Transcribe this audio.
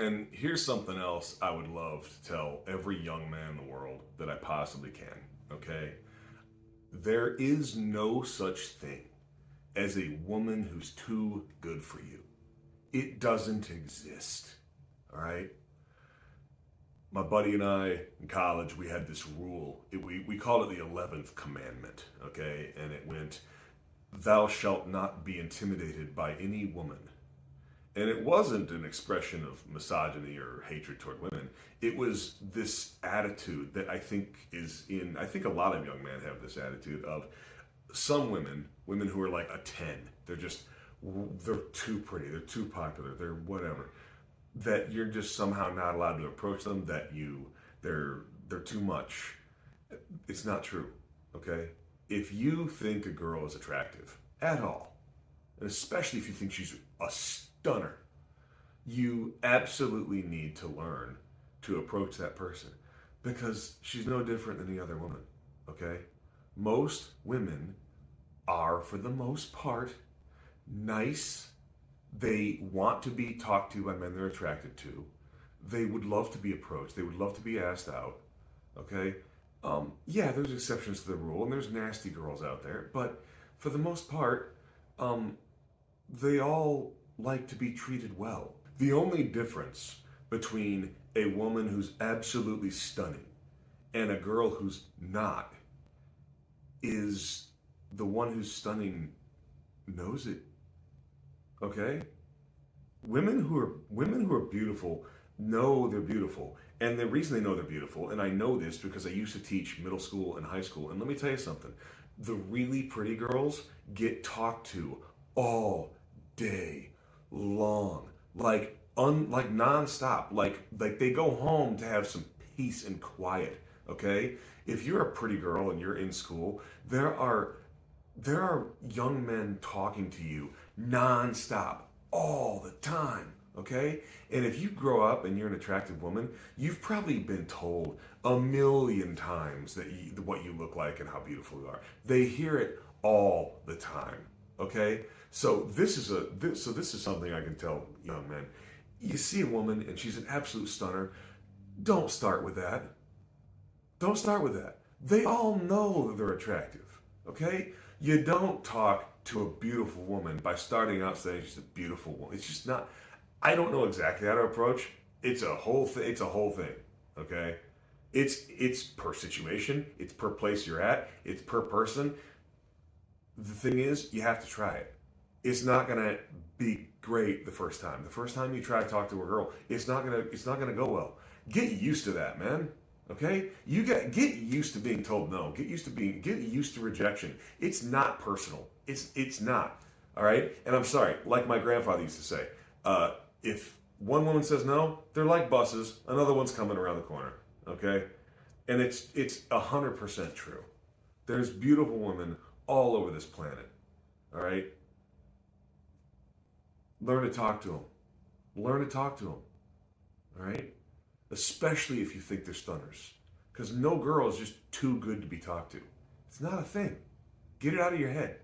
And here's something else I would love to tell every young man in the world that I possibly can, okay? There is no such thing as a woman who's too good for you. It doesn't exist, all right? My buddy and I in college, we had this rule. We called it the 11th commandment, okay? And it went, thou shalt not be intimidated by any woman. And it wasn't an expression of misogyny or hatred toward women. It was this attitude that I think a lot of young men have this attitude of some women who are like a 10, they're too pretty, they're too popular, they're whatever. That you're just somehow not allowed to approach them, they're too much. It's not true, okay? If you think a girl is attractive at all, and especially if you think she's a stunner, you absolutely need to learn to approach that person because she's no different than any other woman, okay? Most women are, for the most part, nice. They want to be talked to by men they're attracted to. They would love to be approached. They would love to be asked out, okay? Yeah, there's exceptions to the rule, and there's nasty girls out there, but for the most part, they all like to be treated well. The only difference between a woman who's absolutely stunning and a girl who's not is the one who's stunning knows it. Okay? Women who are beautiful know they're beautiful. And the reason they know they're beautiful, and I know this because I used to teach middle school and high school, and let me tell you something. The really pretty girls get talked to all day long. Like nonstop. Like they go home to have some peace and quiet. Okay? If you're a pretty girl and you're in school, there are young men talking to you nonstop all the time, okay? And if you grow up and you're an attractive woman, you've probably been told a million times what you look like and how beautiful you are. They hear it all the time, okay? So this is something I can tell young men. You see a woman and she's an absolute stunner. Don't start with that. Don't start with that. They all know that they're attractive, okay? You don't talk to a beautiful woman by starting out saying she's a beautiful woman. It's just not. I don't know exactly how to approach. It's a whole thing. It's a whole thing. Okay, it's per situation. It's per place you're at. It's per person. The thing is, you have to try it. It's not gonna be great the first time. The first time you try to talk to a girl, it's not gonna go well. Get used to that, man. Okay? Get used to being told no. Get used to rejection. It's not personal. It's not. All right? And I'm sorry, like my grandfather used to say, if one woman says no, they're like buses, another one's coming around the corner. Okay? And it's 100% true. There's beautiful women all over this planet. All right? Learn to talk to them. Learn to talk to them. All right? Especially if you think they're stunners. Because no girl is just too good to be talked to. It's not a thing. Get it out of your head.